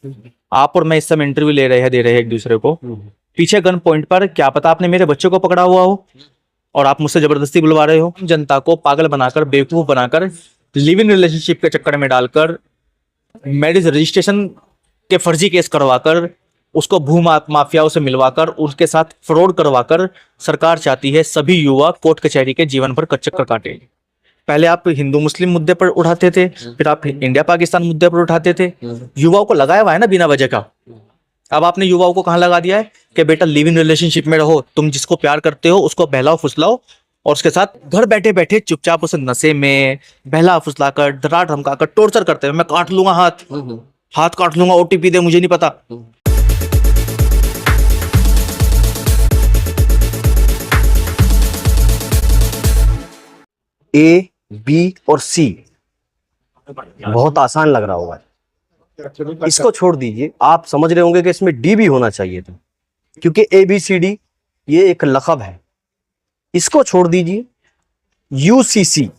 आप और मैं इस समय इंटरव्यू दे रहे हैं एक दूसरे को, पीछे गन पॉइंट पर क्या पता आपने मेरे बच्चे को पकड़ा हुआ हो और आप मुझसे जबरदस्ती बुलवा रहे हो। जनता को पागल बनाकर, बेवकूफ बनाकर, लिव इन रिलेशनशिप के चक्कर में डालकर, मैरिज रजिस्ट्रेशन के फर्जी केस करवाकर, उसको भू माफियाओं से मिलवाकर, उसके साथ फ्रॉड करवाकर सरकार चाहती है सभी युवा कोर्ट कचहरी के जीवन भर चक्कर काटे। पहले आप हिंदू मुस्लिम मुद्दे पर उठाते थे, फिर आप इंडिया पाकिस्तान मुद्दे पर उठाते थे। युवाओं को लगाया हुआ है ना बिना वजह का। अब आपने युवाओं को कहां लगा दिया है कि बेटा लिव इन रिलेशनशिप में रहो, तुम जिसको प्यार करते हो उसको बहलाओ फुसलाओ और उसके साथ घर बैठे बैठे चुपचाप उसे नशे में बहला फुसलाकर, डरा धमकाकर टॉर्चर करते हैं। मैं काट लूंगा हाथ काट लूंगा, ओटीपी दे, मुझे नहीं पता। ए, बी और सी बहुत आसान लग रहा होगा। इसको छोड़ दीजिए, आप समझ रहे होंगे कि इसमें डी भी होना चाहिए था, क्योंकि ए बी सी डी ये एक लक़ब है। इसको छोड़ दीजिए। यूसीसी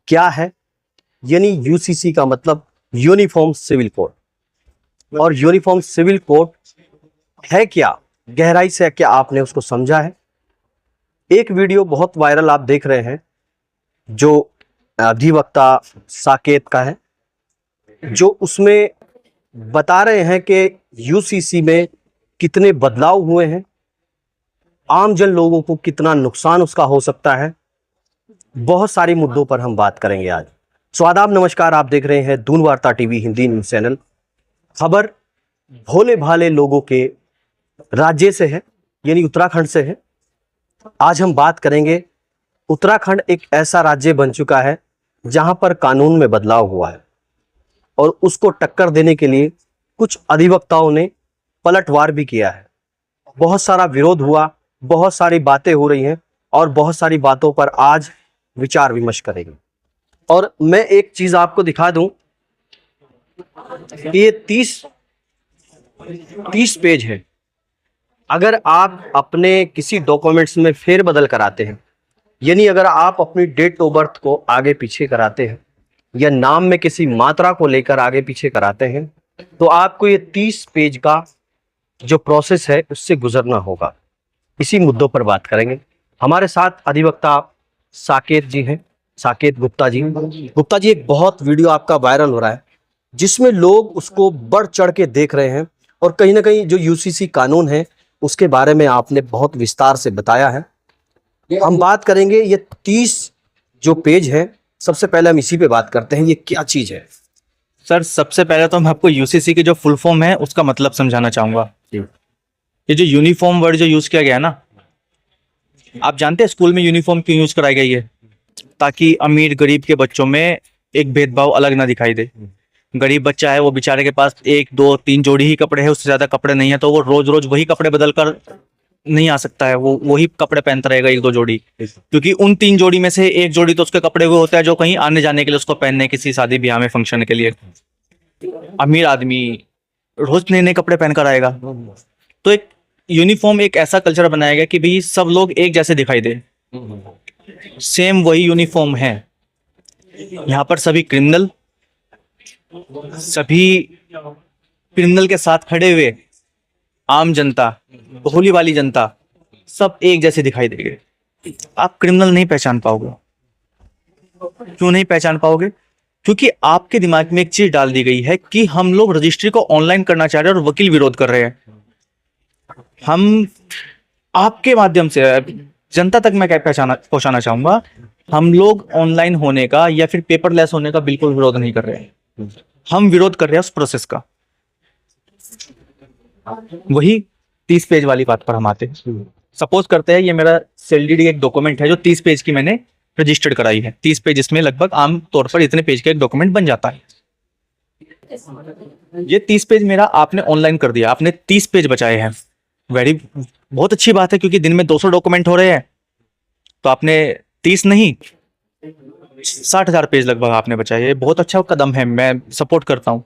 क्या है? यानी यूसीसी का मतलब यूनिफॉर्म सिविल कोड। और यूनिफॉर्म सिविल कोड है क्या, गहराई से क्या आपने उसको समझा है? एक वीडियो बहुत वायरल आप देख रहे हैं जो अधिवक्ता साकेत का है, जो उसमें बता रहे हैं कि यूसीसी में कितने बदलाव हुए हैं, आम जन लोगों को कितना नुकसान उसका हो सकता है। बहुत सारे मुद्दों पर हम बात करेंगे आज। आदाब, नमस्कार, आप देख रहे हैं दून वार्ता टीवी हिंदी न्यूज चैनल। खबर भोले भाले लोगों के राज्य से है, यानी उत्तराखंड से है। आज हम बात करेंगे, उत्तराखंड एक ऐसा राज्य बन चुका है जहां पर कानून में बदलाव हुआ है और उसको टक्कर देने के लिए कुछ अधिवक्ताओं ने पलटवार भी किया है। बहुत सारा विरोध हुआ, बहुत सारी बातें हो रही हैं और बहुत सारी बातों पर आज विचार विमर्श करेंगे। और मैं एक चीज आपको दिखा दूं, ये 30 पेज है। अगर आप अपने किसी डॉक्यूमेंट्स में फेरबदल कराते हैं, यानी अगर आप अपनी डेट ऑफ बर्थ को आगे पीछे कराते हैं या नाम में किसी मात्रा को लेकर आगे पीछे कराते हैं, तो आपको ये 30 पेज का जो प्रोसेस है उससे गुजरना होगा। इसी मुद्दों पर बात करेंगे। हमारे साथ अधिवक्ता साकेत जी हैं, साकेत गुप्ता जी। गुप्ता जी, एक बहुत वीडियो आपका वायरल हो रहा है जिसमें लोग उसको बढ़ चढ़ के देख रहे हैं और कहीं ना कहीं जो यूसीसी कानून है उसके बारे में आपने बहुत विस्तार से बताया है। हम बात करेंगे ये 30 जो पेज है, सबसे पहले हम इसी पे बात करते हैं, ये क्या चीज है? सर, सबसे पहले तो मैं आपको यूसीसी की जो फुल फॉर्म है उसका मतलब समझाना चाहूंगा। ये जो यूनिफॉर्म वर्ड जो यूज किया गया है ना, आप जानते हैं स्कूल में यूनिफॉर्म क्यों यूज कराई गई है? ताकि अमीर गरीब के बच्चों में एक भेदभाव अलग ना दिखाई दे। गरीब बच्चा है, वो बेचारे के पास 1 2 3 जोड़ी ही कपड़े हैं, उससे ज्यादा कपड़े नहीं है, तो वो रोज रोज वही कपड़े बदल कर नहीं आ सकता है। वो वही कपड़े पहनता रहेगा 1 2 जोड़ी, क्योंकि उन 3 जोड़ी में से 1 जोड़ी तो उसके कपड़े हुए होता है जो कहीं आने जाने के लिए उसको पहनने, किसी शादी ब्याह में, फंक्शन के लिए। अमीर आदमी रोज नए नए कपड़े पहनकर आएगा। तो एक यूनिफॉर्म एक ऐसा कल्चर बनाया गया कि भाई सब लोग एक जैसे दिखाई दे, सेम वही यूनिफॉर्म है। यहाँ पर सभी क्रिमिनल के साथ खड़े हुए आम जनता, भोली वाली जनता, सब एक जैसे दिखाई देंगे। आप क्रिमिनल नहीं पहचान पाओगे। क्यों नहीं पहचान पाओगे? क्योंकि आपके दिमाग में एक चीज डाल दी गई है कि हम लोग रजिस्ट्री को ऑनलाइन करना चाह रहे हैं और वकील विरोध कर रहे हैं। हम आपके माध्यम से जनता तक मैं क्या पहुंचाना चाहूंगा, हम लोग ऑनलाइन होने का या फिर पेपरलेस होने का बिल्कुल विरोध नहीं कर रहे हैं। हम विरोध कर रहे हैं उस प्रोसेस का। वही 30 पेज वाली बात पर हम आते हैं। सपोज करते हैं ये मेरा सेलडीडी एक डॉक्यूमेंट है जो 30 पेज की मैंने रजिस्टर्ड कराई है। 30 पेज इसमें लगभग आम तौर पर इतने पेज का एक डॉक्यूमेंट बन जाता है। ये 30 पेज मेरा आपने ऑनलाइन कर दिया, आपने 30 पेज बचाए हैं। बहुत अच्छी बात है, क्योंकि दिन में 200 डॉक्यूमेंट हो रहे हैं, तो आपने 30 नहीं 60,000 पेज लगभग आपने बचाए। ये बहुत अच्छा कदम है, मैं सपोर्ट करता हूं।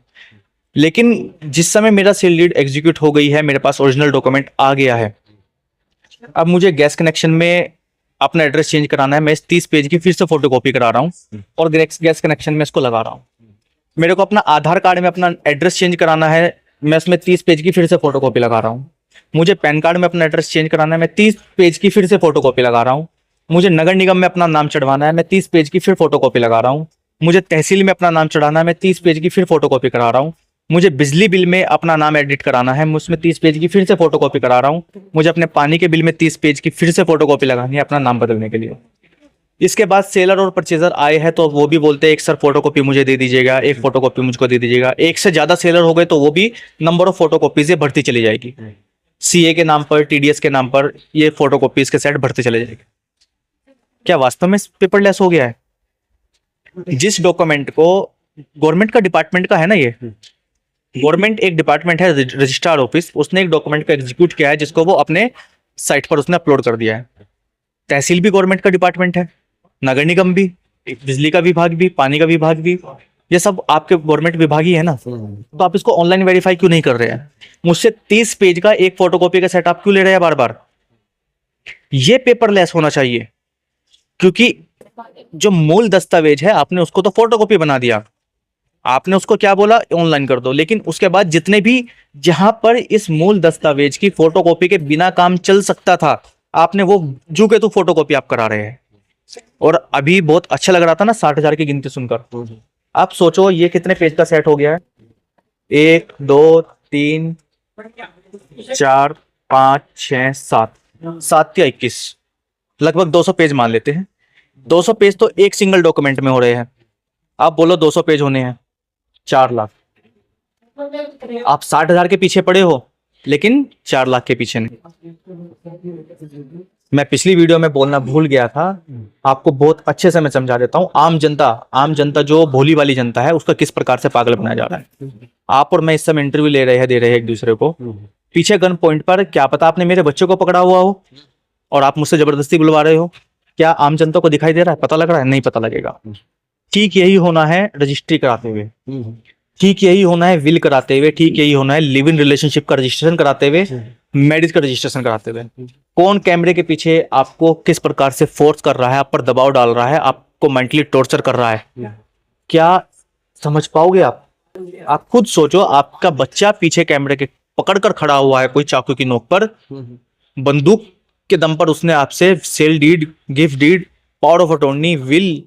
लेकिन जिस समय मेरा सेल डीड एग्जीक्यूट हो गई है, मेरे पास ओरिजिनल डॉक्यूमेंट आ गया है, अब मुझे गैस कनेक्शन में अपना एड्रेस चेंज कराना है। मैं इस 30 पेज की फिर से फोटोकॉपी करा रहा हूँ और गैस कनेक्शन में इसको लगा रहा हूँ। मेरे को अपना आधार कार्ड में अपना एड्रेस चेंज कराना है, मैं उसमें 30 पेज की फिर से फोटोकॉपी लगा रहा हूँ। मुझे पैन कार्ड में अपना एड्रेस चेंज कराना है, मैं 30 पेज की फिर से फोटोकॉपी लगा रहा हूँ। मुझे नगर निगम में अपना नाम चढ़वाना है, मैं 30 पेज की फिर फोटोकॉपी लगा रहा हूँ। मुझे तहसील में अपना नाम चढ़ाना है, मैं 30 पेज की फिर फोटोकॉपी करा रहा हूँ। मुझे बिजली बिल में अपना नाम एडिट कराना है, मैं उसमें 30 पेज की फिर से फोटोकॉपी करा रहा हूँ। मुझे अपने पानी के बिल में 30 पेज की फिर से फोटोकॉपी लगानी है अपना नाम बदलने के लिए। इसके बाद सेलर और परचेजर आए हैं तो वो भी बोलते हैं एक सर फोटोकॉपी मुझे दे दीजिएगा, एक फोटोकॉपी मुझको दे दीजिएगा। एक से ज्यादा सेलर हो गए तो वो भी नंबर ऑफ फोटोकॉपी से बढ़ती चली जाएगी। सीए के नाम पर, टीडीएस के नाम पर ये फोटोकॉपीज के सेट बढ़ते चले जाएंगे। क्या वास्तव में पेपरलेस हो गया है? जिस डॉक्यूमेंट को गवर्नमेंट का डिपार्टमेंट का है ना, ये गवर्नमेंट एक डिपार्टमेंट है रजिस्ट्रार ऑफिस, उसने एक डॉक्यूमेंट को एग्जीक्यूट किया है जिसको वो अपने साइट पर उसने अपलोड कर दिया है। तहसील भी गवर्नमेंट का डिपार्टमेंट है, नगर निगम भी, बिजली का विभाग भी, पानी का विभाग भी, ये सब आपके गवर्नमेंट विभाग ही है ना। तो आप इसको ऑनलाइन वेरीफाई क्यों नहीं कर रहे हैं? मुझसे 30 पेज का एक फोटोकॉपी का सेट आप क्यों ले रहे हैं बार बार? ये पेपरलेस होना चाहिए, क्योंकि जो मूल दस्तावेज है आपने उसको तो फोटोकॉपी बना दिया, आपने उसको क्या बोला ऑनलाइन कर दो, लेकिन उसके बाद जितने भी जहां पर इस मूल दस्तावेज की फोटोकॉपी के बिना काम चल सकता था, आपने वो जू के तू फोटोकॉपी आप करा रहे हैं। और अभी बहुत अच्छा लग रहा था ना 60,000 की गिनती सुनकर। आप सोचो ये कितने पेज का सेट हो गया है? 1 2 3 4 5 6 7 7 या 21, लगभग 200 पेज मान लेते हैं। 200 पेज तो एक सिंगल डॉक्यूमेंट में हो रहे हैं। आप बोलो 200 पेज होने हैं 4 लाख। आप 60,000 के पीछे पड़े हो, लेकिन 4 लाख के पीछे नहीं। मैं पिछली वीडियो में बोलना भूल गया था, आपको बहुत अच्छे से मैं समझा देता हूं। आम जनता जो भोली वाली जनता है, उसका किस प्रकार से पागल बनाया जा रहा है। आप और मैं इस समय इंटरव्यू दे रहे हैं एक दूसरे को। पीछे गन पॉइंट पर क्या पता आपने मेरे बच्चे को पकड़ा हुआ हो और आप मुझसे जबरदस्ती बुलवा रहे हो। क्या आम जनता को दिखाई दे रहा है? पता लग रहा है? नहीं पता लगेगा। ठीक यही होना है रजिस्ट्री कराते हुए, ठीक यही होना है विल कराते हुए, ठीक यही होना है लिव इन रिलेशनशिप का रजिस्ट्रेशन कराते हुए, मैरिज का रजिस्ट्रेशन कराते हुए। कौन कैमरे के पीछे आपको किस प्रकार से फोर्स कर रहा है, आप पर दबाव डाल रहा है, आपको मेंटली टॉर्चर कर रहा है, क्या समझ पाओगे आप? आप खुद सोचो, आपका बच्चा पीछे कैमरे के पकड़ कर खड़ा हुआ है कोई चाकू की नोक पर, बंदूक के दम पर उसने आपसे sale deed, gift deed, power of attorney, will,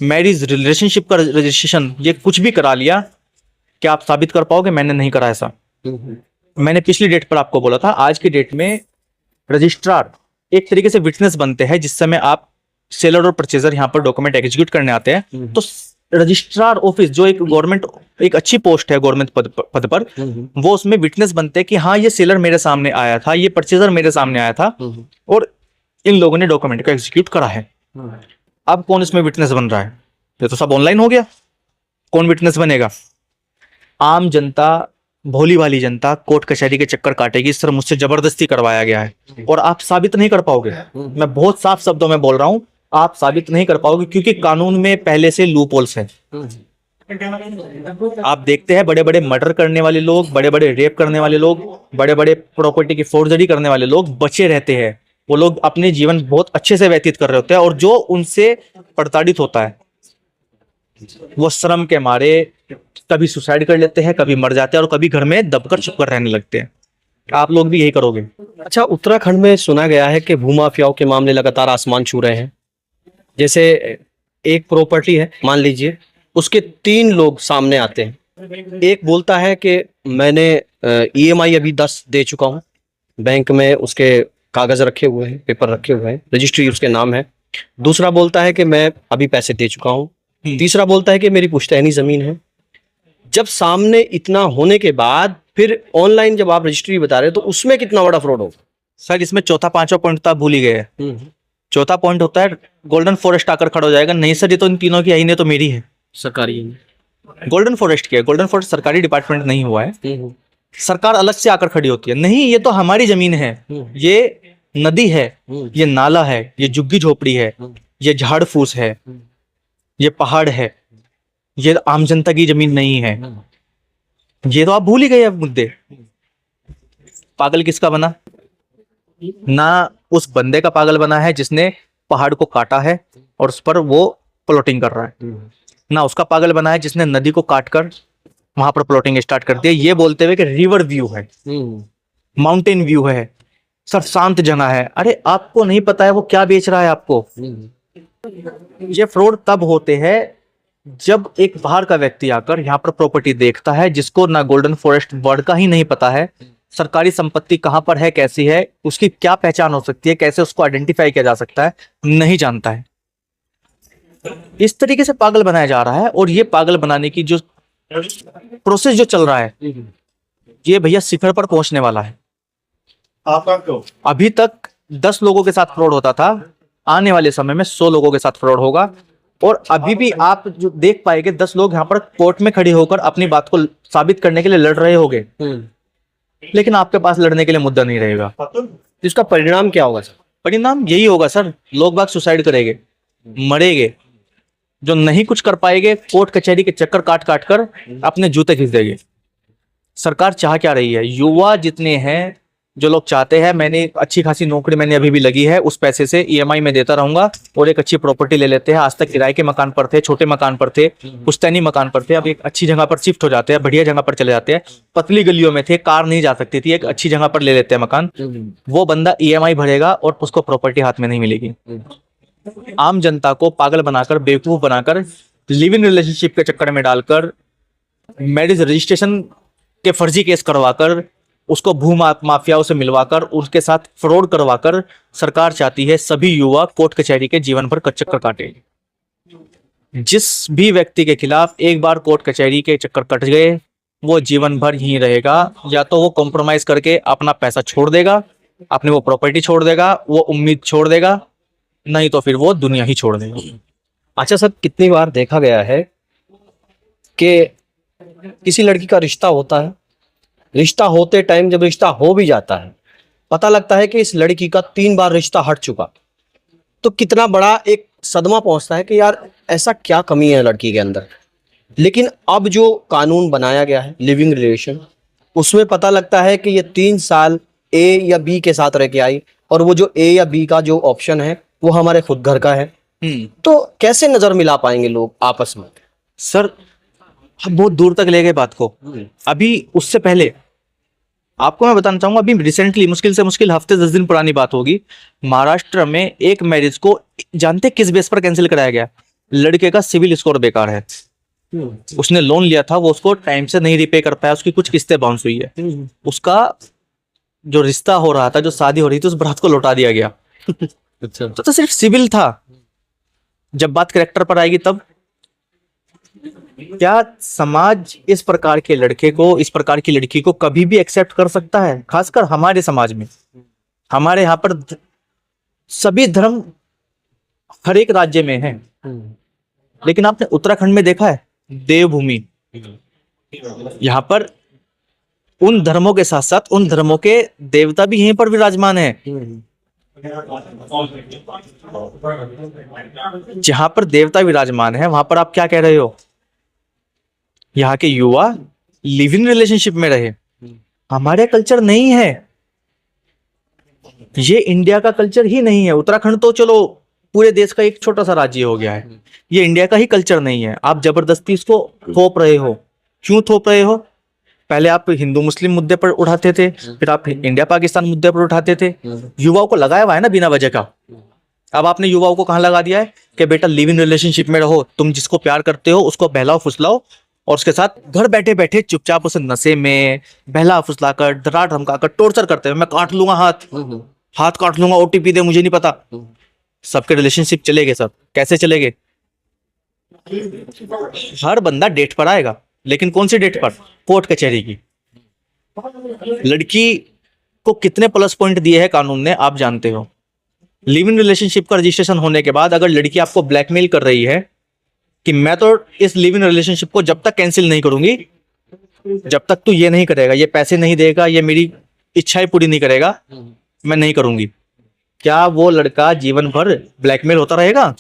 marriage, relationship का रजिस्ट्रेशन, ये कुछ भी करा लिया। क्या आप साबित कर पाओगे मैंने नहीं करा ऐसा? मैंने पिछली डेट पर आपको बोला था, आज की डेट में रजिस्ट्रार एक तरीके से विटनेस बनते हैं। जिस समय आप सेलर और परचेजर यहाँ पर डॉक्यूमेंट एग्जीक्यूट करने आते हैं, तो रजिस्ट्रार ऑफिस जो एक गवर्नमेंट, एक अच्छी पोस्ट है गवर्नमेंट पद पर, वो उसमें विटनेस बनते हैं कि हाँ ये सेलर मेरे सामने आया था, ये परचेजर मेरे सामने आया था और इन लोगों ने डॉक्यूमेंट को एग्जीक्यूट करा है। अब कौन इसमें विटनेस बन रहा है? ये तो सब ऑनलाइन हो गया, कौन विटनेस बनेगा? आम जनता, भोली वाली जनता कोर्ट कचहरी के चक्कर काटेगी, सर मुझसे जबरदस्ती करवाया गया है, और आप साबित नहीं कर पाओगे। मैं बहुत साफ शब्दों में बोल रहा हूं, आप साबित नहीं कर पाओगे, क्योंकि कानून में पहले से लूप होल्स हैं। आप देखते हैं बड़े बड़े मर्डर करने वाले लोग, बड़े बड़े रेप करने वाले लोग, बड़े बड़े प्रॉपर्टी की फोर्जरी करने वाले लोग बचे रहते हैं। वो लोग अपने जीवन बहुत अच्छे से व्यतीत कर रहे होते हैं, और जो उनसे प्रताड़ित होता है वो श्रम के मारे कभी सुसाइड कर लेते हैं, कभी मर जाते हैं, और कभी घर में दबकर छुपकर रहने लगते हैं। आप लोग भी यही करोगे। अच्छा, उत्तराखंड में सुना गया है कि भूमाफियाओं के मामले लगातार आसमान छू रहे हैं। जैसे एक प्रॉपर्टी है, मान लीजिए, उसके 3 लोग सामने आते हैं। एक बोलता है कि मैंने EMI अभी 10 दे चुका हूँ, बैंक में उसके कागज रखे हुए हैं, पेपर रखे हुए हैं, रजिस्ट्री उसके नाम है। दूसरा बोलता है कि मैं अभी पैसे दे चुका हूँ। तीसरा बोलता है कि मेरी पुश्तैनी जमीन है। जब सामने इतना होने के बाद फिर ऑनलाइन जब आप रजिस्ट्री बता रहे हो, तो उसमें कितना बड़ा फ्रॉड होगा? सर इसमें चौथा पांचवा पॉइंट तो आप भूल ही गए। चौथा पॉइंट होता है गोल्डन फॉरेस्ट आकर खड़ा हो जाएगा। नहीं सर, ये तो इन तीनों की आईने तो मेरी है, सरकारी। गोल्डन फॉरेस्ट की है। गोल्डन फॉरेस्ट सरकारी डिपार्टमेंट नहीं हुआ है, सरकार अलग से आकर खड़ी होती है। नहीं, ये तो हमारी जमीन है, ये नदी है, ये नाला है, ये झुग्गी झोपड़ी है, ये झाड़ फूस है, ये पहाड़ है, ये आम जनता की जमीन नहीं है। ये तो आप भूल ही गए अब मुद्दे। पागल किसका बना? ना उस बंदे का पागल बना है जिसने पहाड़ को काटा है और उस पर वो प्लॉटिंग कर रहा है, ना उसका पागल बना है जिसने नदी को काटकर वहां पर प्लॉटिंग स्टार्ट करती है, ये बोलते हुए कि रिवर व्यू है, माउंटेन व्यू है सर, शांत जगह है। अरे आपको नहीं पता है वो क्या बेच रहा है आपको। ये फ्रॉड तब होते हैं जब एक बाहर का व्यक्ति आकर यहाँ पर प्रॉपर्टी देखता है, जिसको ना गोल्डन फॉरेस्ट वर्ड का ही नहीं पता है, सरकारी संपत्ति कहाँ पर है, कैसी है, उसकी क्या पहचान हो सकती है, कैसे उसको आइडेंटिफाई किया जा सकता है, नहीं जानता है। इस तरीके से पागल बनाया जा रहा है। और ये पागल बनाने की जो प्रोसेस जो चल रहा है, ये भैया शिखर पर पहुंचने वाला है। आपका क्यों? अभी तक 10 लोगों के साथ फ्रॉड होता था, आने वाले समय में 100 लोगों के साथ फ्रॉड होगा। और अभी भी आप जो देख पाएंगे 10 लोग यहाँ पर कोर्ट में खड़े होकर अपनी बात को साबित करने के लिए लड़ रहे होंगे, लेकिन आपके पास लड़ने के लिए मुद्दा नहीं रहेगा। इसका परिणाम क्या होगा सर? परिणाम यही होगा सर, लोग बाग सुसाइड करेंगे, मरेंगे। जो नहीं कुछ कर पाएंगे, कोर्ट कचहरी के चक्कर काट काट कर अपने जूते घिस देंगे। सरकार चाह क्या रही है? युवा जितने हैं, जो लोग चाहते हैं मैंने अच्छी खासी नौकरी मैंने अभी भी लगी है, उस पैसे से ईएमआई में देता रहूंगा और एक अच्छी प्रॉपर्टी ले लेते हैं। आज तक किराए के मकान पर थे, छोटे मकान पर थे, पुश्तैनी मकान पर थे, अब एक अच्छी जगह पर शिफ्ट हो जाते हैं, बढ़िया जगह पर चले जाते हैं। पतली गलियों में थे, कार नहीं जा सकती थी, एक अच्छी जगह पर ले लेते हैं मकान। वो बंदा ईएमआई भरेगा और उसको प्रॉपर्टी हाथ में नहीं मिलेगी। आम जनता को पागल बनाकर, बेवकूफ बनाकर, लिव इन रिलेशनशिप के चक्कर में डालकर, मैरिज रजिस्ट्रेशन के फर्जी केस करवाकर, उसको भू माफियाओं से मिलवाकर, उसके साथ फ्रॉड करवाकर सरकार चाहती है सभी युवा कोर्ट कचहरी के जीवन भर चक्कर काटे। जिस भी व्यक्ति के खिलाफ एक बार कोर्ट कचहरी के चक्कर कट गए, वो जीवन भर यहीं रहेगा। या तो वो कॉम्प्रोमाइज करके अपना पैसा छोड़ देगा, अपनी वो प्रॉपर्टी छोड़ देगा, वो उम्मीद छोड़ देगा, नहीं तो फिर वो दुनिया ही छोड़ देगा। अच्छा सर, कितनी बार देखा गया है कि किसी लड़की का रिश्ता होता है, रिश्ता होते टाइम जब रिश्ता हो भी जाता है, पता लगता है कि इस लड़की का 3 बार रिश्ता हट चुका, तो कितना बड़ा एक सदमा पहुंचता है कि यार ऐसा क्या कमी है लड़की के अंदर। लेकिन अब जो कानून बनाया गया है लिविंग रिलेशन, उसमें पता लगता है कि ये 3 साल ए या बी के साथ रह के आई, और वो जो ए या बी का जो ऑप्शन है वो हमारे खुद घर का है। तो कैसे नजर मिला पाएंगे लोग आपस में? सर हम बहुत दूर तक ले गए बात को। अभी उससे पहले आपको मैं बताना चाहूंगा, अभी रिसेंटली मुश्किल से मुश्किल हफ्ते 10 दिन पुरानी बात होगी, महाराष्ट्र में एक मैरिज को जानते किस बेस पर कैंसिल कराया गया? लड़के का सिविल स्कोर बेकार है, उसने लोन लिया था, वो उसको टाइम से नहीं रिपे कर पाया, उसकी कुछ किस्तें बाउंस हुई है, उसका जो रिश्ता हो रहा था, जो शादी हो रही थी, उस बारात को लौटा दिया गया। अच्छा। तो सिर्फ सिविल था। जब बात कैरेक्टर पर आएगी तब क्या समाज इस प्रकार के लड़के को, इस प्रकार की लड़की को कभी भी एक्सेप्ट कर सकता है? खासकर हमारे समाज में, हमारे यहाँ पर सभी धर्म हर एक राज्य में है, लेकिन आपने उत्तराखंड में देखा है देवभूमि, यहाँ पर उन धर्मों के साथ साथ उन धर्मों के देवता भी यहीं पर विराजमान है। जहां पर देवता विराजमान है वहां पर आप क्या कह रहे हो? यहाँ के युवा लिव इन रिलेशनशिप में रहे। हमारे कल्चर नहीं है, ये इंडिया का कल्चर ही नहीं है। उत्तराखंड तो चलो पूरे देश का एक छोटा सा राज्य हो गया है, ये इंडिया का ही कल्चर नहीं है। आप जबरदस्ती इसको थोप रहे हो। क्यों थोप रहे हो? पहले आप हिंदू मुस्लिम मुद्दे पर उठाते थे, फिर आप इंडिया पाकिस्तान मुद्दे पर उठाते थे। युवाओं को लगाया हुआ है ना बिना वजह का। अब आपने युवाओं को कहां लगा दिया है कि बेटा लिव इन रिलेशनशिप में रहो, तुम जिसको प्यार करते हो उसको बहलाओ फुसलाओ, और उसके साथ घर बैठे बैठे चुपचाप उसे नशे में बहला फुसलाकर, डरा धमकाकर टॉर्चर करते हैं। मैं काट लूंगा हाथ काट लूंगा, ओटीपी दे, मुझे नहीं पता। सबके रिलेशनशिप चले गए। सब कैसे चले गए? हर बंदा डेट पर आएगा, लेकिन कौन सी डेट पर? कोर्ट कचहरी की। लड़की को कितने प्लस पॉइंट दिए हैं कानून ने आप जानते हो। लिव इन रिलेशनशिप का रजिस्ट्रेशन होने के बाद अगर लड़की आपको ब्लैकमेल कर रही है कि मैं तो इस लिव इन रिलेशनशिप को जब तक कैंसिल नहीं करूंगी, जब तक तू ये नहीं करेगा, ये पैसे नहीं देगा, ये मेरी इच्छाएं पूरी नहीं करेगा, मैं नहीं करूंगी, क्या वो लड़का जीवन भर ब्लैकमेल होता रहेगा?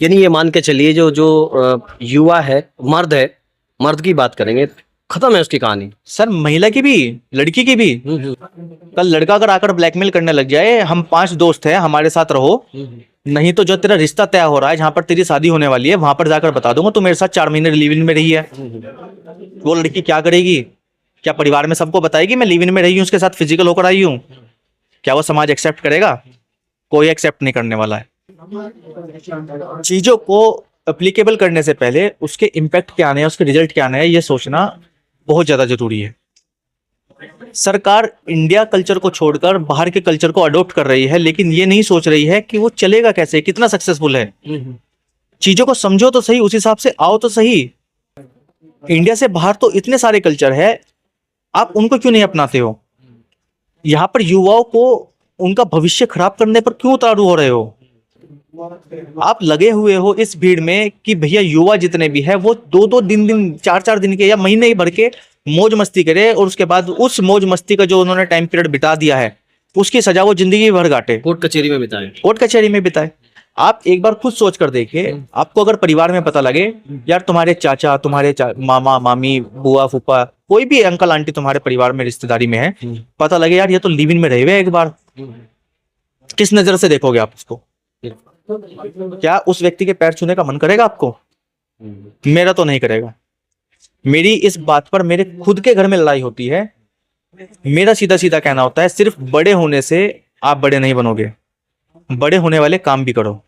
यानी ये मान के चलिए जो युवा है, मर्द है, मर्द की बात करेंगे, खत्म है उसकी कहानी। सर महिला की भी, लड़की की भी। कल लड़का अगर आकर ब्लैकमेल करने लग जाए, हम 5 दोस्त हैं, हमारे साथ रहो, नहीं तो जो तेरा रिश्ता तय हो रहा है, जहां पर तेरी शादी होने वाली है, वहां पर जाकर बता दूंगा तू मेरे साथ 4 महीने लिव इन में रही है। वो लड़की क्या करेगी? क्या परिवार में सबको बताएगी मैं लिव इन में रही हूँ, उसके साथ फिजिकल होकर आई हूँ? क्या वो समाज एक्सेप्ट करेगा? कोई एक्सेप्ट नहीं करने वाला है। चीजों को एप्लीकेबल करने से पहले उसके इम्पैक्ट क्या आने हैं, उसके रिजल्ट क्या आने हैं, ये सोचना बहुत ज्यादा जरूरी है। सरकार इंडिया कल्चर को छोड़कर बाहर के कल्चर को अडॉप्ट कर रही है, लेकिन ये नहीं सोच रही है कि वो चलेगा कैसे, कितना सक्सेसफुल है। चीजों को समझो तो सही, उस हिसाब से आओ तो सही। इंडिया से बाहर तो इतने सारे कल्चर है, आप उनको क्यों नहीं अपनाते हो? यहाँ पर युवाओं को उनका भविष्य खराब करने पर क्यों उतारू हो रहे हो? आप लगे हुए हो इस भीड़ में कि भैया युवा जितने भी है वो 2-2 दिन 4-4 दिन के या महीने भर के मौज मस्ती करे, और उसके बाद उस मौज मस्ती का जो उन्होंने टाइम पीरियड बिता दिया है उसकी सजा वो जिंदगी भर काटे, कोर्ट कचहरी में बिताए। कोर्ट कचहरी में बिताए। आप एक बार खुद सोच कर देखिए, आपको अगर परिवार में पता लगे यार तुम्हारे चाचा, तुम्हारे मामा मामी, बुआ फूफा, कोई भी अंकल आंटी तुम्हारे परिवार में रिश्तेदारी में है, पता लगे यार ये तो लिव इन में रहे हुए एक बार, किस नजर से देखोगे आप उसको? क्या उस व्यक्ति के पैर छूने का मन करेगा आपको? मेरा तो नहीं करेगा। मेरी इस बात पर मेरे खुद के घर में लड़ाई होती है। मेरा सीधा सीधा कहना होता है, सिर्फ बड़े होने से आप बड़े नहीं बनोगे, बड़े होने वाले काम भी करो।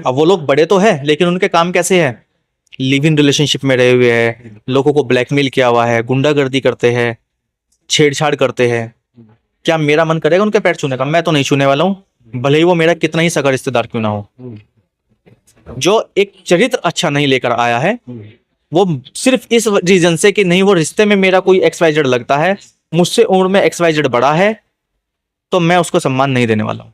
अब वो लोग बड़े तो है, लेकिन उनके काम कैसे है? लिव इन रिलेशनशिप में रहे हुए हैं, लोगों को ब्लैकमेल किया हुआ है, गुंडागर्दी करते हैं, छेड़छाड़ करते हैं। क्या मेरा मन करेगा उनके पैर छूने का? मैं तो नहीं छूने वाला हूँ, भले ही वो मेरा कितना ही सगा रिश्तेदार क्यों ना हो। जो एक चरित्र अच्छा नहीं लेकर आया है, वो सिर्फ इस रीजन से कि नहीं वो रिश्ते में मेरा कोई XYZ लगता है, मुझसे उम्र में XYZ बड़ा है, तो मैं उसको सम्मान नहीं देने वाला हूँ।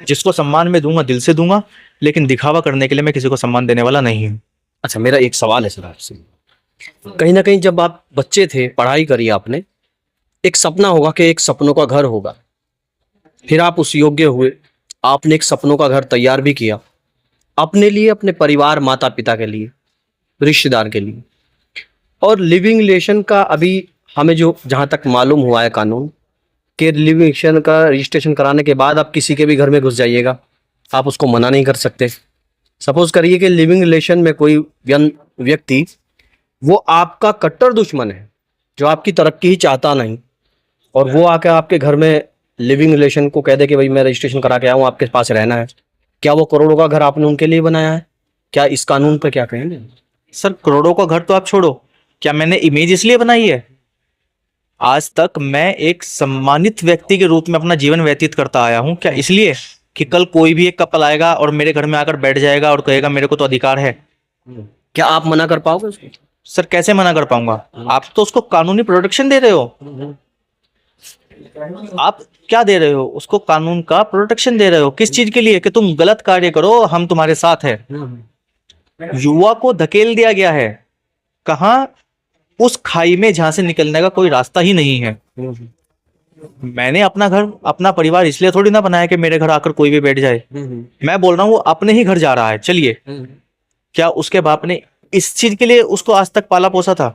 जिसको सम्मान मैं दूंगा दिल से दूंगा, लेकिन दिखावा करने के लिए मैं किसी को सम्मान देने वाला नहीं हूँ। अच्छा, मेरा एक सवाल है सर आपसे। कहीं ना कहीं जब आप बच्चे थे, पढ़ाई करी आपने, एक सपना होगा कि एक सपनों का घर होगा, फिर आप उस योग्य हुए, आपने एक सपनों का घर तैयार भी किया अपने लिए, अपने परिवार, माता पिता के लिए, रिश्तेदार के लिए। और लिविंग रिलेशन का अभी हमें जो जहाँ तक मालूम हुआ है कानून कि लिविंग रिलेशन का रजिस्ट्रेशन कराने के बाद आप किसी के भी घर में घुस जाइएगा, आप उसको मना नहीं कर सकते। सपोज करिए कि लिविंग रिलेशन में कोई व्यक्ति वो आपका कट्टर दुश्मन है, जो आपकी तरक्की ही चाहता नहीं, और वो आके आपके घर में लिविंग रिलेशन को कह दे कि भाई मैं रजिस्ट्रेशन करा के आया हूँ, आपके पास रहना है। क्या वो करोड़ों का घर आपने उनके लिए बनाया है? क्या इस कानून पे क्या कहेंगे? सर करोड़ों का घर तो आप छोड़ो, क्या मैंने इमेज इसलिए बनाई है? आज तक मैं एक सम्मानित व्यक्ति के रूप में अपना जीवन व्यतीत करता आया हूं, क्या इसलिए कि कल कोई भी एक कपल आएगा और मेरे घर में आकर बैठ जाएगा और कहेगा मेरे को तो अधिकार है? क्या आप मना कर पाओगे उसको? सर कैसे मना कर पाऊंगा? आप तो उसको कानूनी प्रोटेक्शन दे रहे हो। आप क्या दे रहे हो उसको? कानून का प्रोटेक्शन दे रहे हो। किस चीज के लिए? कि तुम गलत कार्य करो, हम तुम्हारे साथ है। युवा को धकेल दिया गया है कहां? उस खाई में जहां से निकलने का कोई रास्ता ही नहीं है। मैंने अपना घर, अपना परिवार इसलिए थोड़ी ना बनाया कि मेरे घर आकर कोई भी बैठ जाए। मैं बोल रहा हूँ वो अपने ही घर जा रहा है, चलिए। क्या उसके बाप ने इस चीज के लिए उसको आज तक पाला पोसा था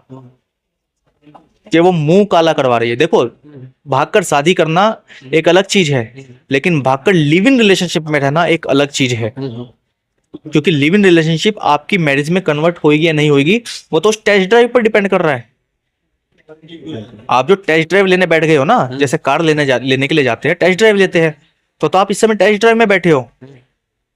कि वो मुंह काला करवा रही है? देखो, भागकर शादी करना एक अलग चीज है, लेकिन भागकर लिव इन रिलेशनशिप में रहना एक अलग चीज है। क्योंकि लिव इन रिलेशनशिप आपकी मैरिज में कन्वर्ट होगी या नहीं होगी, वो तो उस टेस्ट ड्राइव पर डिपेंड कर रहा है। आप जो टेस्ट ड्राइव लेने बैठ गए हो ना, जैसे कार लेने के लिए जाते हैं, टेस्ट ड्राइव लेते हैं, तो आप इस समय टेस्ट ड्राइव में बैठे हो।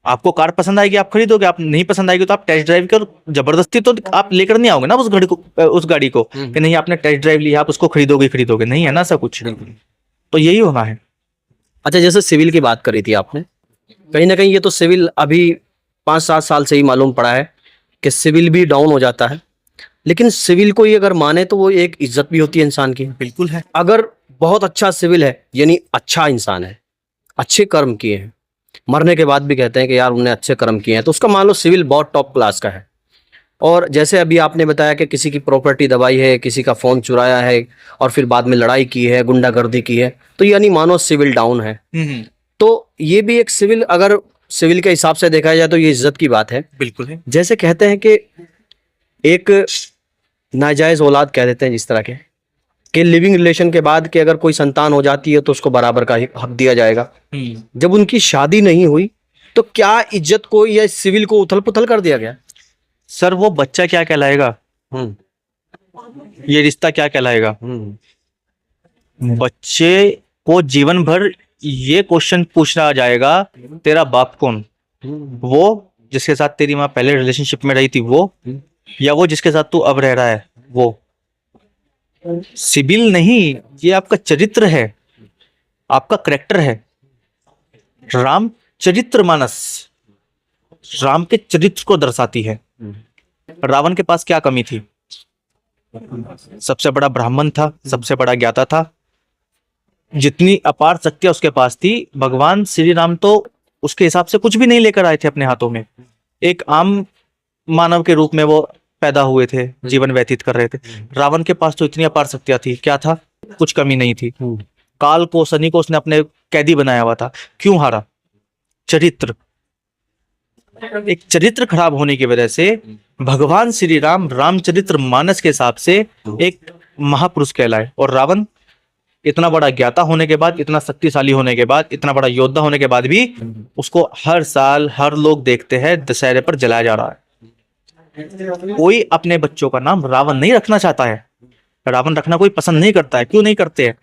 आपको कार पसंद आएगी आप खरीदोगे, आप नहीं पसंद आएगी तो आप टेस्ट ड्राइव कर, जबरदस्ती तो आप लेकर नहीं आओगे ना उस गाड़ी को कि नहीं आपने टेस्ट ड्राइव लिया आप उसको खरीदोगे, नहीं है ना ऐसा कुछ। तो यही होना है। अच्छा, जैसे सिविल की बात करी थी आपने, कहीं ना कहीं ये तो सिविल अभी 5-7 साल से ही मालूम पड़ा है कि सिविल भी डाउन हो जाता है, लेकिन सिविल को ये अगर माने तो वो एक इज्जत भी होती है इंसान की। बिल्कुल है। अगर बहुत अच्छा सिविल है यानी अच्छा इंसान है, अच्छे कर्म किए हैं, मरने के बाद भी कहते हैं कि यार उन्होंने अच्छे कर्म किए हैं, तो उसका मान लो सिविल बहुत टॉप क्लास का है। और जैसे अभी आपने बताया कि किसी की प्रॉपर्टी दबाई है, किसी का फ़ोन चुराया है और फिर बाद में लड़ाई की है, गुंडागर्दी की है, तो यानी मानो सिविल डाउन है। तो ये भी एक सिविल, अगर सिविल के हिसाब से देखा जाए तो ये इज्जत की बात है। बिल्कुल है। जैसे कहते हैं कि एक नाजायज औलाद कह देते हैं जिस तरह के, कि लिविंग रिलेशन के बाद कि अगर कोई संतान हो जाती है तो उसको बराबर का ही हक दिया जाएगा। जब उनकी शादी नहीं हुई तो क्या इज्जत को या सिविल को उथल पुथल कर दिया गया? सर वो बच्चा क्या कहलाएगा, ये रिश्ता क्या कहलाएगा? बच्चे को जीवन भर ये क्वेश्चन पूछना जाएगा, तेरा बाप कौन? वो जिसके साथ तेरी माँ पहले रिलेशनशिप में रही थी वो, या वो जिसके साथ तू अब रह रहा है वो? सिविल नहीं, ये आपका चरित्र है, आपका करेक्टर है। राम चरित्र मानस राम के चरित्र को दर्शाती है। रावण के पास क्या कमी थी? सबसे बड़ा ब्राह्मण था, सबसे बड़ा ज्ञाता था, जितनी अपार शक्तियां उसके पास थी, भगवान श्री राम तो उसके हिसाब से कुछ भी नहीं लेकर आए थे अपने हाथों में। एक आम मानव के रूप में वो पैदा हुए थे, जीवन व्यतीत कर रहे थे। रावण के पास तो इतनी अपार शक्तियां थी, क्या था? कुछ कमी नहीं थी। काल को, शनि को उसने अपने कैदी बनाया हुआ था। क्यों हारा? चरित्र। एक चरित्र खराब होने की वजह से भगवान श्री राम रामचरित्र मानस के हिसाब से एक महापुरुष कहलाए, और रावण इतना बड़ा ज्ञाता होने के बाद, इतना शक्तिशाली होने के बाद, इतना बड़ा योद्धा होने के बाद भी उसको हर साल हर लोग देखते हैं दशहरे पर जलाया जा रहा है। कोई अपने बच्चों का नाम रावण नहीं रखना चाहता है, रावण रखना कोई पसंद नहीं करता है। क्यों नहीं करते हैं?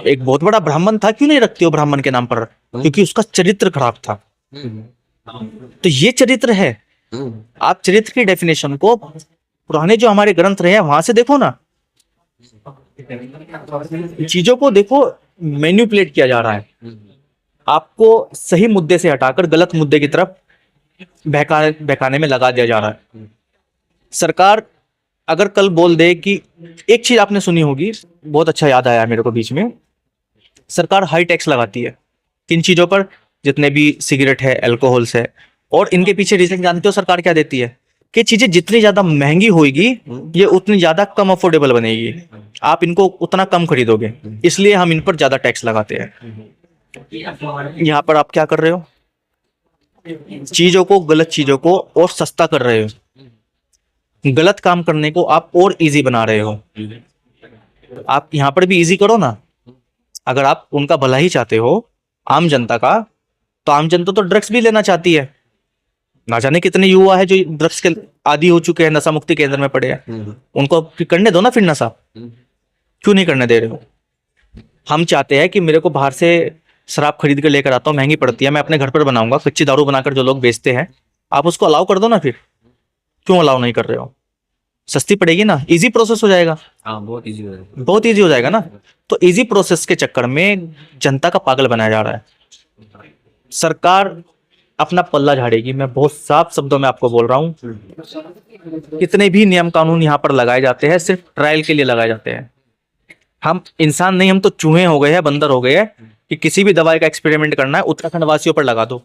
एक बहुत बड़ा ब्राह्मण था, क्यों नहीं रखते हो ब्राह्मण के नाम पर? क्योंकि उसका चरित्र खराब था। तो ये चरित्र है। आप चरित्र की डेफिनेशन को पुराने जो हमारे ग्रंथ रहे हैं वहां से देखो ना, चीजों को देखो, मैन्युपुलेट किया जा रहा है। आपको सही मुद्दे से हटाकर गलत मुद्दे की तरफ बहकाने में लगा दिया जा रहा है। सरकार अगर कल बोल दे कि, एक चीज आपने सुनी होगी, बहुत अच्छा याद आया मेरे को बीच में, सरकार हाई टैक्स लगाती है किन चीजों पर? जितने भी सिगरेट है, अल्कोहल्स है, और इनके पीछे रीजन जानते हो सरकार क्या देती है? कि चीजें जितनी ज्यादा महंगी होगी ये उतनी ज्यादा कम अफोर्डेबल बनेगी, आप इनको उतना कम खरीदोगे, इसलिए हम इन पर ज्यादा टैक्स लगाते हैं। यहाँ पर आप क्या कर रहे हो? चीजों को, गलत चीजों को और सस्ता कर रहे हो। गलत काम करने को आप और इजी बना रहे हो। आप यहाँ पर भी इजी करो ना। अगर आप उनका भला ही चाहते हो, आम जनता का, तो आम जनता तो ड्रग्स भी लेना चाहती है। ना जाने कितने युवा है जो ड्रग्स के आदी हो चुके हैं, नशा मुक्ति केंद्र में पड़े हैं। उनको करने दो ना फिर नशा, क्यों नहीं करने दे रहे हो? हम चाहते हैं कि मेरे को बाहर से शराब खरीद कर लेकर आता हूँ, महंगी पड़ती है, मैं अपने घर पर बनाऊंगा, कच्ची दारू बनाकर जो लोग बेचते हैं, आप उसको अलाउ कर दो ना। फिर क्यों अलाउ नहीं कर रहे हो? सस्ती पड़ेगी ना, इजी प्रोसेस हो जाएगा। बहुत इजी हो जाएगा, बहुत इजी हो जाएगा ना। तो इजी प्रोसेस के चक्कर में जनता का पागल बनाया जा रहा है। सरकार अपना पल्ला झाड़ेगी, मैं बहुत साफ शब्दों में आपको बोल रहा हूँ। कितने भी नियम कानून यहाँ पर लगाए जाते हैं, सिर्फ ट्रायल के लिए लगाए जाते हैं। हम इंसान नहीं, हम तो चूहे हो गए हैं, बंदर हो गए हैं, कि किसी भी दवाई का एक्सपेरिमेंट करना है उत्तराखंड वासियों पर लगा दो।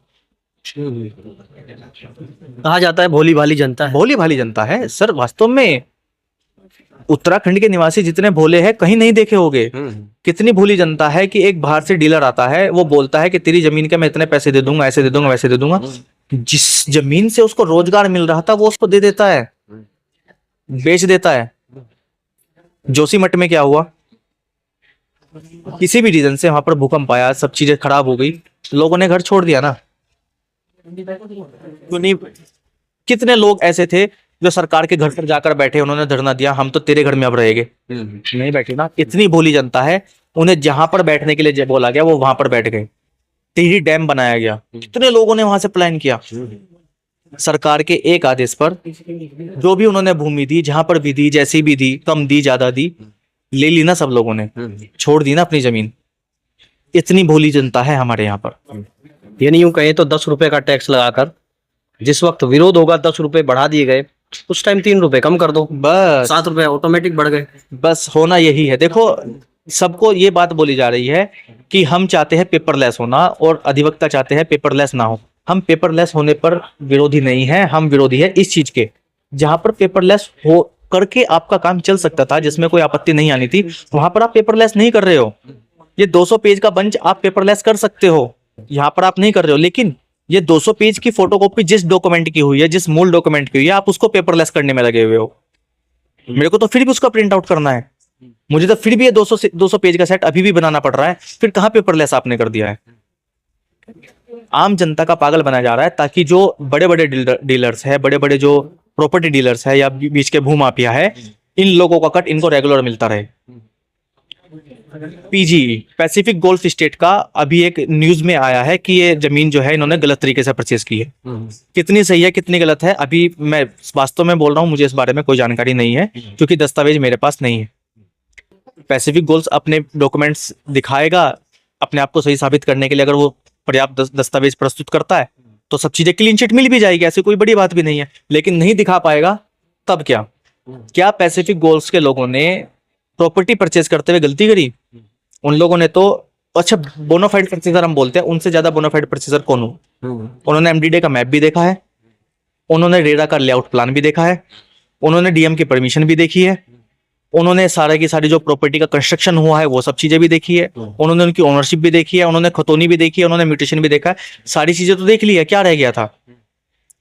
कहा जाता है भोली भाली जनता है। भोली भाली जनता है सर, वास्तव में उत्तराखंड के निवासी जितने भोले हैं कहीं नहीं देखे होंगे। कितनी भोली जनता है कि एक बाहर से डीलर आता है, वो बोलता है कि तेरी जमीन के मैं इतने पैसे दे दूंगा, ऐसे दे दूंगा, वैसे दे दूंगा। जिस जमीन से उसको रोजगार मिल रहा था वो उसको दे देता है, बेच देता है। जोशीमठ में क्या हुआ? किसी भी रीजन से वहां पर भूकंप आया, सब चीजें खराब हो गई, लोगों ने घर छोड़ दिया ना। क्यों नहीं? कितने लोग ऐसे थे जो सरकार के घर पर जाकर बैठे, उन्होंने धरना दिया, हम तो तेरे घर में अब रहेंगे। नहीं बैठे ना। इतनी भोली जनता है, उन्हें जहां पर बैठने के लिए बोला गया वो वहां पर बैठ गए। टिहरी डैम बनाया गया, कितने लोगों ने वहां से प्लान किया। सरकार के एक आदेश पर जो भी उन्होंने भूमि दी, जहां पर भी दी, जैसी भी दी, कम दी, ज्यादा दी, ले ली ना सब लोगों ने, छोड़ दी ना अपनी जमीन। इतनी भोली जनता है हमारे यहाँ पर। यानी यूं कहें तो 10 रुपए का टैक्स लगाकर जिस वक्त विरोध होगा 10 रुपए बढ़ा दिए गए, उस टाइम 3 रुपए कम कर दो, बस 7 रुपए ऑटोमेटिक बढ़ गए। बस होना यही है। देखो, सबको ये बात बोली जा रही है कि हम चाहते हैं पेपरलेस होना, और अधिवक्ता चाहते हैं पेपरलेस ना हो। हम पेपरलेस होने पर विरोधी नहीं है, हम विरोधी है इस चीज के, जहां पर पेपरलेस हो करके आपका काम चल सकता था, जिसमें कोई आपत्ति नहीं आनी थी, वहां पर आप पेपरलेस नहीं कर रहे हो। ये 200 पेज का बंच आप पेपरलेस कर सकते हो, यहाँ पर आप नहीं कर रहे हो। लेकिन ये 200 पेज की फोटोकॉपी जिस डॉक्यूमेंट की हुई है, जिस मूल डॉक्यूमेंट की हुई है, आप उसको पेपरलेस करने में लगे हुए हो। मेरे को तो फिर भी उसका प्रिंट आउट करना है, मुझे तो फिर भी ये 200 पेज का सेट अभी भी बनाना पड़ रहा है, फिर कहाँ पेपरलेस आपने कर दिया है। आम जनता का पागल बनाया जा रहा है ताकि जो बड़े बड़े डीलर्स है, बड़े बड़े जो प्रॉपर्टी डीलर्स है या बीच के भू माफिया है, इन लोगों का कट इनको रेगुलर मिलता रहे। पीजी पैसिफिक गोल्फ स्टेट का अभी एक न्यूज में आया है कि ये जमीन जो है इन्होंने गलत तरीके से परचेज की है। कितनी सही है कितनी गलत है अभी मैं वास्तव में बोल रहा हूँ, मुझे इस बारे में कोई जानकारी नहीं है क्योंकि दस्तावेज मेरे पास नहीं है। पैसिफिक गोल्फ अपने डॉक्यूमेंट्स दिखाएगा अपने आप को सही साबित करने के लिए, अगर वो पर्याप्त दस्तावेज प्रस्तुत करता है तो सब चीजें क्लीन चिट मिल भी जाएगी, ऐसी कोई बड़ी बात भी नहीं है। लेकिन नहीं दिखा पाएगा तब क्या पैसिफिक गोल्फ के लोगों ने प्रॉपर्टी परचेज करते हुए गलती करी? उन लोगों ने तो अच्छा बोनाफाइड परचेजर हम बोलते हैं, उनसे ज्यादा बोनाफाइड परचेजर कौन हो? उन्होंने एमडीडे का मैप भी देखा है, उन्होंने रेरा का लेआउट प्लान भी देखा है, उन्होंने डीएम की परमिशन भी देखी है, उन्होंने सारे की सारी जो प्रॉपर्टी का कंस्ट्रक्शन हुआ है वो सब चीजें भी देखी है, उन्होंने उनकी ओनरशिप भी देखी है, उन्होंने खतौनी भी देखी है, उन्होंने म्यूटेशन भी देखा है, सारी चीजें तो देख ली है। क्या रह गया था?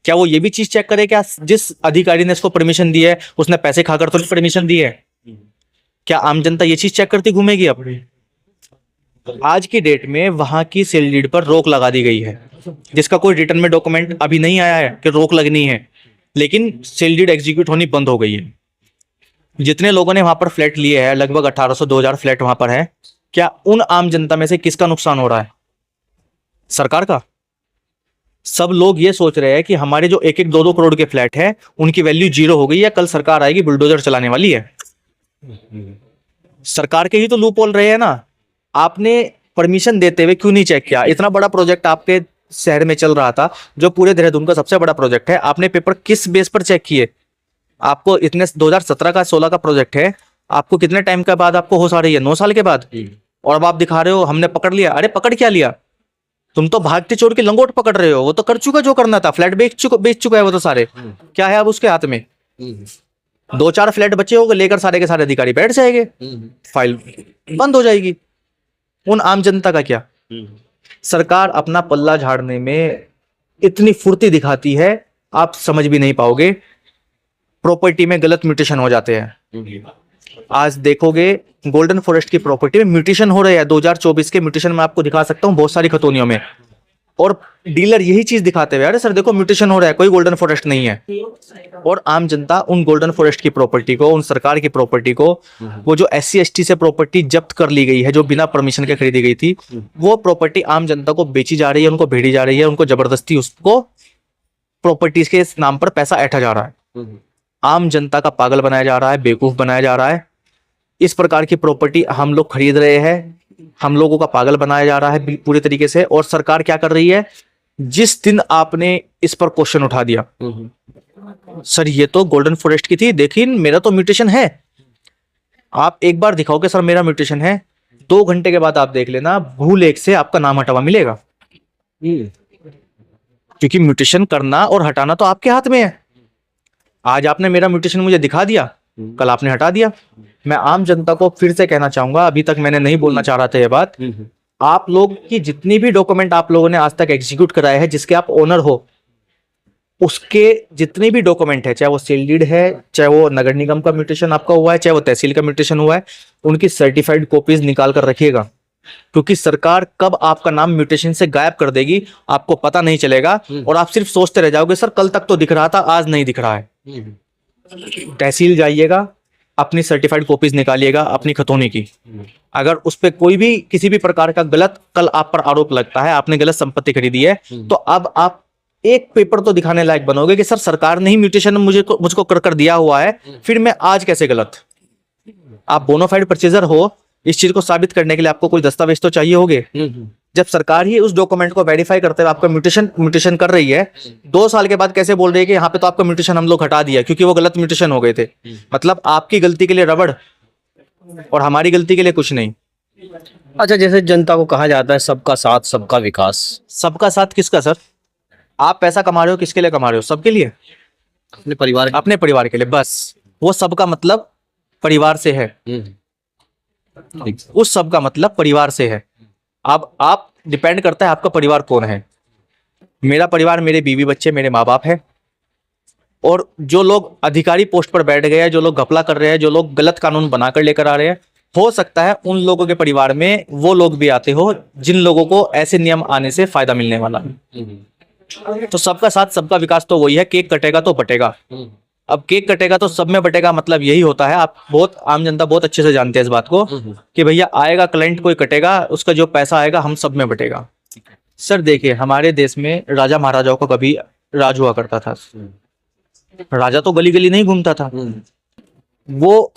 क्या वो ये भी चीज चेक करे क्या जिस अधिकारी ने इसको परमिशन दी है उसने पैसे खाकर तो परमिशन दी है? क्या आम जनता ये चीज चेक करती घूमेगी? अब आज की डेट में वहां की सेल डीड पर रोक लगा दी गई है, जिसका कोई रिटर्न में डॉक्यूमेंट अभी नहीं आया है कि रोक लगनी है, लेकिन सेल डीड एग्जीक्यूट होनी बंद हो गई है। जितने लोगों ने वहां पर फ्लैट लिए हैं, लगभग 1800-2000 फ्लैट वहां पर है, क्या उन आम जनता में से किसका नुकसान हो रहा है? सरकार का। सब लोग ये सोच रहे हैं कि हमारे जो 1-1, 2-2 करोड़ के फ्लैट है उनकी वैल्यू जीरो हो गई है, कल सरकार आएगी बुलडोजर चलाने वाली है। सरकार के ही तो लूप होल रहे हैं ना। आपने परमिशन देते हुए क्यों नहीं चेक किया? इतना बड़ा प्रोजेक्ट आपके शहर में चल रहा था जो पूरे देहरादून का सबसे बड़ा प्रोजेक्ट है, आपने पेपर किस बेस पर चेक किए? आपको इतने 2017 का 16 का प्रोजेक्ट है, आपको कितने टाइम के बाद आपको होश आ रही है? 9 साल के बाद। और अब आप दिखा रहे हो हमने पकड़ लिया। अरे पकड़ क्या लिया? तुम तो भागते चोर की लंगोट पकड़ रहे हो। वो तो कर चुका जो करना था, फ्लैट बेच चुका है वो तो सारे। क्या है अब उसके हाथ में? 2-4 फ्लैट बचे होंगे, लेकर सारे के सारे अधिकारी बैठ जाएंगे, फाइल बंद हो जाएगी। उन आम जनता का क्या? सरकार अपना पल्ला झाड़ने में इतनी फुर्ती दिखाती है आप समझ भी नहीं पाओगे। प्रॉपर्टी में गलत म्यूटेशन हो जाते हैं। आज देखोगे गोल्डन फॉरेस्ट की प्रॉपर्टी में म्यूटेशन हो रहे हैं। 2024 के म्यूटेशन में आपको दिखा सकता हूं बहुत सारी खतौनियों में, और डीलर यही चीज दिखाते हुए अरे सर देखो म्यूटेशन हो रहा है, कोई गोल्डन फॉरेस्ट नहीं है। और आम जनता उन गोल्डन फॉरेस्ट की प्रॉपर्टी को, उन सरकार की प्रॉपर्टी को, वो जो SC/ST से प्रॉपर्टी जब्त कर ली गई है, जो बिना परमिशन के खरीदी गई थी, वो प्रॉपर्टी आम जनता को बेची जा रही है, उनको भेड़ी जा रही है, उनको जबरदस्ती उसको प्रॉपर्टीज के नाम पर पैसा ऐंठा जा रहा है। आम जनता का पागल बनाया जा रहा है, बेवकूफ बनाया जा रहा है। इस प्रकार की प्रॉपर्टी हम लोग खरीद रहे हैं, हम लोगों का पागल बनाया जा रहा है पूरे तरीके से। और सरकार क्या कर रही है? जिस दिन आपने इस पर क्वेश्चन उठा दिया, सर ये तो गोल्डन फॉरेस्ट की थी, देखिए मेरा तो म्यूटेशन है, आप एक बार दिखाओगे सर मेरा म्यूटेशन है, 2 घंटे के बाद आप देख लेना भूलेख से आपका नाम हटावा मिलेगा। क्योंकि म्यूटेशन करना और हटाना तो आपके हाथ में है। आज आपने मेरा म्यूटेशन मुझे दिखा दिया, कल आपने हटा दिया। मैं आम जनता को फिर से कहना चाहूंगा, अभी तक मैंने नहीं बोलना चाह रहा था ये बात, आप लोग की जितनी भी डॉक्यूमेंट आप लोगों ने आज तक एग्जीक्यूट कराए हैं, जिसके आप ओनर हो, उसके जितने भी डॉक्यूमेंट है, चाहे वो सेल डीड है, चाहे वो नगर निगम का म्यूटेशन आपका हुआ है, चाहे वो तहसील का म्यूटेशन हुआ है, उनकी सर्टिफाइड कॉपीज निकाल कर रखिएगा। क्योंकि सरकार कब आपका नाम म्यूटेशन से गायब कर देगी आपको पता नहीं चलेगा, और आप सिर्फ सोचते रह जाओगे सर कल तक तो दिख रहा था, आज नहीं दिख रहा है। तहसील जाइएगा, अपनी सर्टिफाइड कॉपीज निकालिएगा अपनी खतौनी की। अगर उस पर कोई भी किसी भी प्रकार का गलत कल आप पर आरोप लगता है, आपने गलत संपत्ति खरीदी है, तो अब आप एक पेपर तो दिखाने लायक बनोगे कि सर सरकार ने ही म्यूटेशन मुझको कर दिया हुआ है, फिर मैं आज कैसे गलत? आप बोनाफाइड परचेजर हो, इस चीज को साबित करने के लिए आपको कोई दस्तावेज तो चाहिए होंगे। जब सरकार ही उस डॉक्यूमेंट को वेरीफाई करते हुए आपका म्यूटेशन कर रही है, 2 साल के बाद कैसे बोल रही है कि यहाँ पे तो आपका म्यूटेशन हम लोग हटा दिया क्योंकि वो गलत म्यूटेशन हो गए थे? मतलब आपकी गलती के लिए रबड़ और हमारी गलती के लिए कुछ नहीं। अच्छा, जैसे जनता को कहा जाता है सबका साथ सबका विकास, सबका साथ किसका सर? आप पैसा कमा रहे हो, किसके लिए कमा रहे हो? सबके लिए, अपने परिवार अपने परिवार के लिए। बस वो सबका मतलब परिवार से है, उस सब का मतलब परिवार से है। अब आप डिपेंड करता है आपका परिवार कौन है। मेरा परिवार मेरे बीवी बच्चे मेरे माँ बाप है, और जो लोग अधिकारी पोस्ट पर बैठ गए हैं, जो लोग घपला कर रहे हैं, जो लोग गलत कानून बनाकर लेकर आ रहे हैं, हो सकता है उन लोगों के परिवार में वो लोग भी आते हो जिन लोगों को ऐसे नियम आने से फायदा मिलने वाला है। तो सबका साथ सबका विकास तो वही है, केक कटेगा तो बटेगा। अब केक कटेगा तो सब में बटेगा, मतलब यही होता है। आप बहुत आम जनता बहुत अच्छे से जानते हैं इस बात को कि भैया आएगा क्लाइंट कोई कटेगा, उसका जो पैसा आएगा हम सब में बटेगा। सर देखिए, हमारे देश में राजा महाराजाओं का कभी राज हुआ करता था। राजा तो गली गली नहीं घूमता था, वो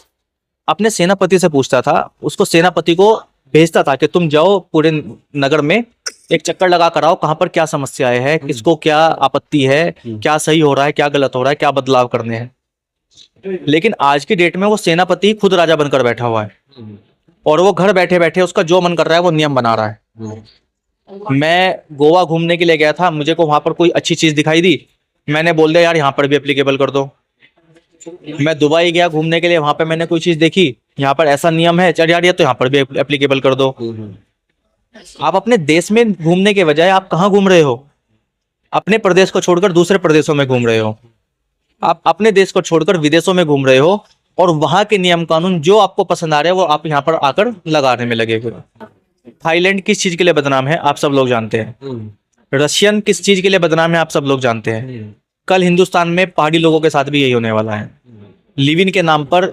अपने सेनापति से पूछता था, उसको सेनापति को भेजता था कि तुम जाओ पूरे नगर में एक चक्कर लगा कर आओ, कहाँ पर क्या समस्याएं है, किसको क्या आपत्ति है, क्या सही हो रहा है, क्या गलत हो रहा है, क्या बदलाव करने हैं। लेकिन आज की डेट में वो सेनापति खुद राजा बनकर बैठा हुआ है और वो घर बैठे बैठे उसका जो मन कर रहा है वो नियम बना रहा है। मैं गोवा घूमने के लिए गया था, मुझे को वहां पर कोई अच्छी चीज दिखाई दी, मैंने बोल दिया यार यहाँ पर भी एप्लीकेबल कर दो। मैं दुबई गया घूमने के लिए, वहां पे मैंने कोई चीज देखी, यहाँ पर ऐसा नियम है, चल यार ये तो यहाँ पर भी एप्लीकेबल कर दो। आप अपने देश में घूमने के बजाय आप कहाँ घूम रहे हो? अपने प्रदेश को छोड़कर दूसरे प्रदेशों में घूम रहे हो। आप अपने देश को छोड़कर विदेशों में घूम रहे हो और वहां के नियम कानून जो आपको पसंद आ रहे हैं वो आप यहाँ पर आकर लगाने में लगे हुए। थाईलैंड किस चीज के लिए बदनाम है आप सब लोग जानते हैं। रशियन किस चीज के लिए बदनाम है आप सब लोग जानते हैं। कल हिंदुस्तान में पहाड़ी लोगों के साथ भी यही होने वाला है। लिव इन के नाम पर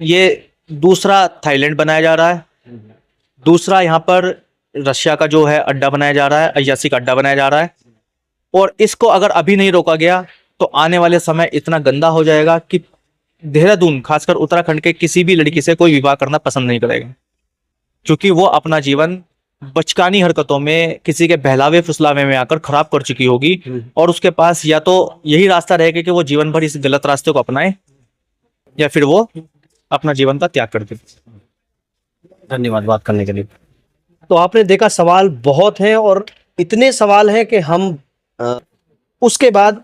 ये दूसरा थाईलैंड बनाया जा रहा है, दूसरा यहाँ पर रशिया का जो है अड्डा बनाया जा रहा है, अय्यासी का अड्डा बनाया जा रहा है। और इसको अगर अभी नहीं रोका गया तो आने वाले समय इतना गंदा हो जाएगा कि देहरादून खासकर उत्तराखंड के किसी भी लड़की से कोई विवाह करना पसंद नहीं करेगा, क्योंकि वो अपना जीवन बचकानी हरकतों में किसी के बहलावे फुसलावे में आकर खराब कर चुकी होगी और उसके पास या तो यही रास्ता रहेगा कि वो जीवन भर इस गलत रास्ते को अपनाए या फिर वो अपना जीवन का त्याग कर दे। धन्यवाद बात करने के लिए। तो आपने देखा सवाल बहुत हैं और इतने सवाल हैं कि हम उसके बाद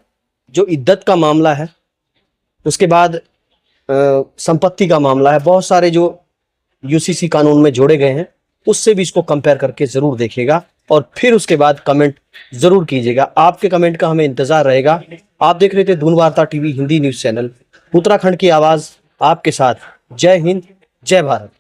जो इद्दत का मामला है, उसके बाद संपत्ति का मामला है, बहुत सारे जो यूसीसी कानून में जोड़े गए हैं उससे भी इसको कंपेयर करके जरूर देखिएगा और फिर उसके बाद कमेंट जरूर कीजिएगा। आपके कमेंट का हमें इंतजार रहेगा। आप देख रहे थे दून वार्ता TV Hindi news channel, Uttarakhand की आवाज आपके साथ। जय हिंद, जय भारत।